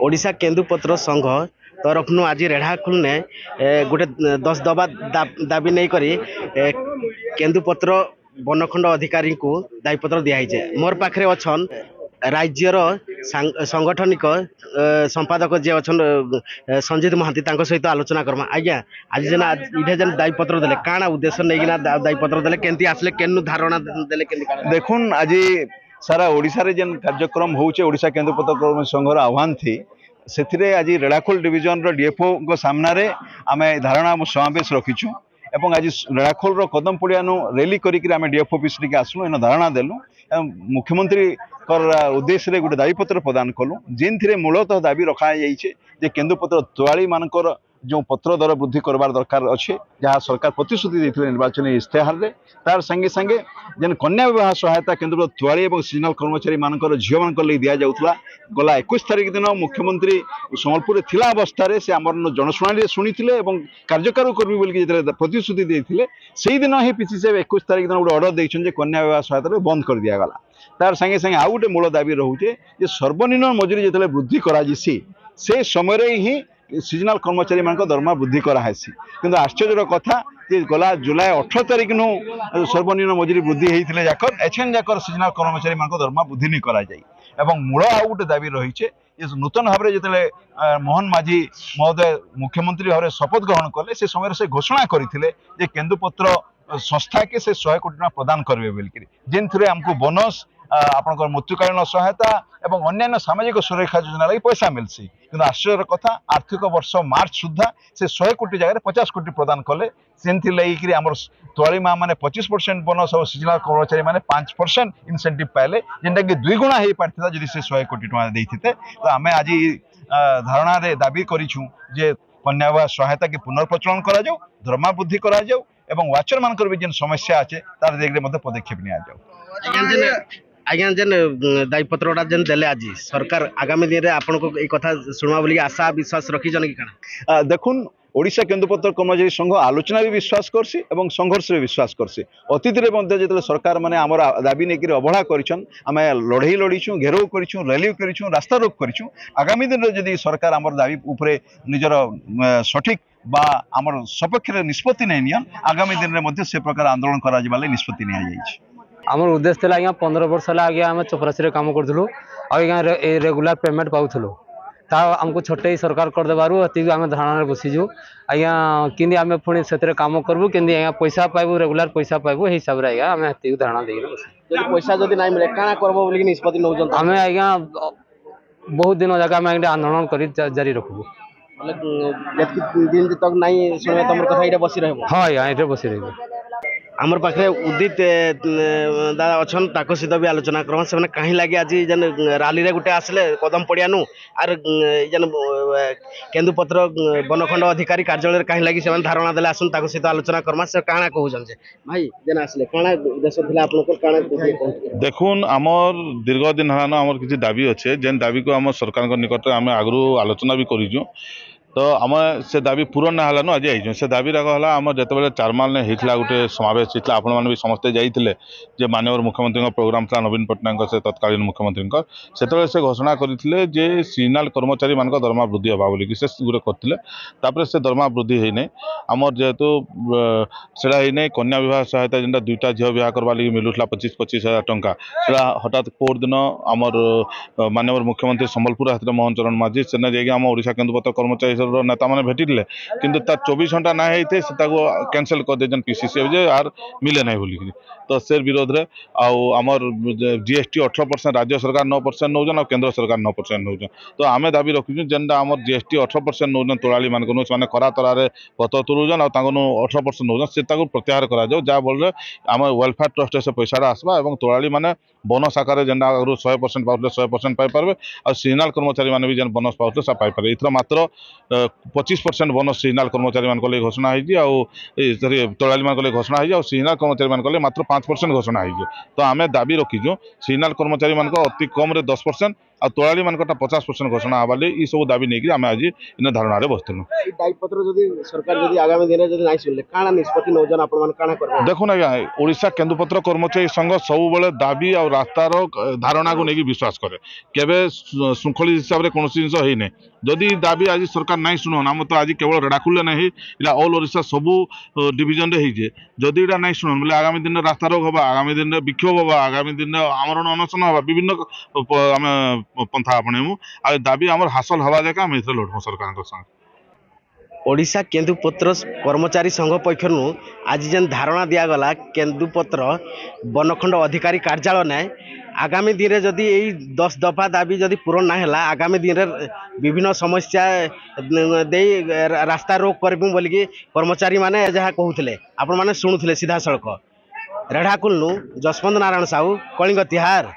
ओडिशा केंदुपत्र संघ तरफ आज रेढ़ाखोल ने गोटे 10 दबा दाबी नहीं करी केंदुपत्र बनखंड अधिकारी को दायीपत्र दिखाई मोर पाखे अच्छन राज्यर सांगठनिक संपादक जी अच्छा संजीत महांती सहित आलोचना करमा आज्ञा आज जेना इधे जेन दायीपत्र देले काଣା उद्देश्य नहीं दायीपत्र देले केंती आसले केनु धारणा देले केंती देखुन आज सारा ओडिशा रे जेन कार्यक्रम होउचे ओडिशा केंदुपत्र कर्मचारी संघर आह्वान थी से आज रेढ़ाखोल डिविजन रो डीएफओ को सामने आमे धारणा समावेश रखीचु एवं आज रेढ़ाखोल रो कदम पड़ियानु रैली करिक आमे डीएफओ ऑफिस टिके आसलु एन धारणा देलु मुख्यमंत्री उद्देश्य रे गोटे दायीपत्र प्रदान कलु जिन मूलतः दाबी रखा जाइए जे केंदुपत्र तोआली मानकर जो पत्र दर वृद्धि करवार दरकार अच्छे जहाँ सरकार प्रतिश्रुति देते निर्वाचन इस्तेहार रे तार संगे संगे जेन कन्या विवाह सहायता केंद्र तोआली और सीजनाल कर्मचारी मानकर झील मान दि जाऊला गला 21 तारिख दिन मुख्यमंत्री संबलपुर थिला अवस्था से आम जनशुणी शुणी कार्यकारी करबी बोल प्रतिश्रुति देते से दिन ही पीसीसी 21 तारिख दिन गोटे अर्डर देते कन्या विवाह सहायता बंद कर दिगला तार संगे संगे आउ गोटे मूल दाबी रोचे सर्वनिम्न मजूरी जो वृद्धि करासी से समय ही सीजनाल कर्मचारी मान दरमा वृद्धि करासी किंतु आश्चर्य कथा जे गला जुलाई 18 तारिख नु सर्वनिम्न मजूरी वृद्धि होते जाकर एछन जाकर सीजनाल कर्मचारी मान दरमा वृद्धि नहीं करा जाई एवं मूल आउ गोटे दाबी रही नूतन भाव में जो मोहन माझी महोदय मुख्यमंत्री भाव शपथ ग्रहण कले से समय से घोषणा करते केंदुपत्र संस्था के से 100 कोटी टका प्रदान करेंगे बोलिक जिन आमको बोनस आपंकर मृत्युकालीन सहायता एवं अन्य सामाजिक सुरक्षा योजना लगी पैसा मिलसी कि आश्चर्य कथा आर्थिक वर्ष मार्च सुधा से 100 कोटी जगह 50 कोटी प्रदान कले से आम तोआली माँ मैंने 25% बोनस और सीजनाल कर्मचारी मैंने 5% इनसेंटिव पाइले जेनटा कि 2 गुणा हो पार्था जदि से 100 कोटी टका देते तो आम आज धारणा रे दाबी करूँ जे कन्या विवाह सहायता के पुनर्प्रचलन करा जाऊ दरमा वृद्धि करा जाऊ एवं वाचर मानकर भी जेन समस्या अच्छे तार देखने पदक्षेप नि जाऊ आज्ञा जेन दायीपत्रटा जेन देले आज सरकार आगामी दिन में आपन को एक कथा सुनवा बोली आशा विश्वास रखीजन कि काना देखुन ओडिशा केंदुपत्र कर्मचारी संघ आलोचना भी विश्वास करसी एवं संघर्ष भी विश्वास करसी अतीत जो सरकार मैंने आम दाबी नहीं अवहेला करें लड़े लड़ीचु घेराव करूँ रैली करूँ रास्ता रोक करूँ आगामी दिन में जदि सरकार आम दाबी उपरे निजर सठिक बा आमर सपक्ष निष्पत्ति नहीं नियन आगामी दिन में से प्रकार आंदोलन करा निष्पत्ति नि आमर उद्देश्य था आज्ञा 15 वर्ष है आम चपरासी काम करूँ आज्ञा रेगुलर पेमेंट पाऊँ ता आमको छोटे ही सरकार करदेबारू आम धारणा बसीजु आज्ञा कि आम पुणी से कम करूँ कि आज्ञा पैसा पाइबू रेगुलर पैसा पाइबू हिसाब से आज्ञा आम धारणा दे पैसा जब नहीं मिले काना करबो बोली निष्पत्ति नौ आम आज्ञा बहुत दिन जगह आम आंदोलन कर जारी रखू दिन तक नहीं सुने तुम कथा ये बसी रह हाँ आज्ञा ये बसी रही आमर पाखे उदित दादा अच्छन सहित भी आलोचना करमा से कहीं लगे आज जेन राली रे गुटे आसले कदम पड़ियानु आर जेन केंदुपत्र बनखंड अधिकारी कार्यालय कहीं लगी से धारणा देले आसन सहित आलोचना करमा से काना कहउछन जे भाई जेन आसले काना उद्देश्य थिला आपनको काना देखुन आमर दीर्घ दिन हलान आमर किछि दाबी अच्छे जेन दाबी को आम सरकार निकट आम आगु आलोचना भी करिजु तो आम से दाबी पूरण ना आज आई से दाबी रहा आम जो चारमाल ने होता गोटे समावेश होता आपण मैंने भी समस्ते जाइए माननीय मुख्यमंत्री प्रोग्राम था नवीन पट्टनायक से तत्कालीन मुख्यमंत्री से घोषणा करते जे सीजनाल कर्मचारी मान दरमा वृद्धि हवा बोलिक से गोटे करते से दरमा वृद्धि होना आमर जेहेतु से कन्या विवाह सहायता जेनटा 2टा झील विवाह करवा लगी मिलूला 25-25 हजार टंका से हठात पोर दिन आमर माननीय मुख्यमंत्री संबलपुर हाथ मोहन चरण माझी से जाम ओडिशा केंदुपत्र कर्मचारी नेता मैंने भेटिले किंतु तार 24 घंटा ना होते कैंसल कर दे पीसीसी जे आर मिले ना बोलिक तो से विरोध में आमर जीएसटी 18% राज्य सरकार 9% नौजन और केंद्र सरकार 9% नौजन तो आम दाबी रखीचु जेनटा आमर जीएसटी 18% नौजन तोड़ाली मान से खरा तरार गत तुलुजन और 18% नौजन से प्रत्याहार करा जहाँ फल आम वेलफेयर ट्रस्ट से पैसा आसवा और तोड़ाली मैंने बोनस आकार जेनटा आगु 100% पाते 100% पाइपर और सीजनाल कर्मचारी मैंने भी जेन बोनस पाते से पाइपर इथर मात्र 25% बोनस सीजनाल कर्मचारी मान घोषणा होती तोड़ाली मान घोषणा हो सीजनाल कर्मचारी मान मात्र 5% घोषणा हो तो आम दाबी रखीचु सीजनाल कर्मचारी मान अति कम 10% आ तोलाली मानकटा 50% घोषणा हवा लगी ई सब दाबी नहीं आम आज इन धारणा बसलु। दायीपत्र जदि सरकार जदि आगामी दिन जदि नहीं शुणिले काଣା निष्पत्ति नौजन आपण मान काଣା करबो देखुन आज्ञा ओडिशा केन्दुपत्र कर्मचारी संघ सब दाबी और रास्तार धारणा को लेकिन विश्वास करे केवे श्रृंखलित हिसाब से कौन जिन है जदि दाबी आज सरकार नहीं शुणन आम तो आज केवल रेड़ाखुल नहीं इला ऑल ओडिशा सबू डिविजन रे होइजे जदि इटा नहीं शुणन बोले आगामी दिन रास्ता रोक हवा आगामी दिन विक्षोभ हवा आगामी दिन आमरण अनशन हवा विभिन्न आम पंथा आपणेमु आ दाबी आमर हासिल हवा जाके आम एथरे लड़मु सरकार संगे। ओडिशा केन्दुपत्र कर्मचारी संघ पक्षर आज जेन धारणा दिगला केन्दुपत्र बनखंड अधिकारी कार्यालय ने आगामी दिन में जदि यही 10 दफा दाबी जदि पूरण ना है आगामी दिन में विभिन्न समस्या दे रास्ता रोक करबू बोलिकी कर्मचारी माने जहाँ कहते आपण मैंने शुणुले सीधा सड़क रेढ़ाकुल जसवंत नारायण साहू कलिंग तिहार।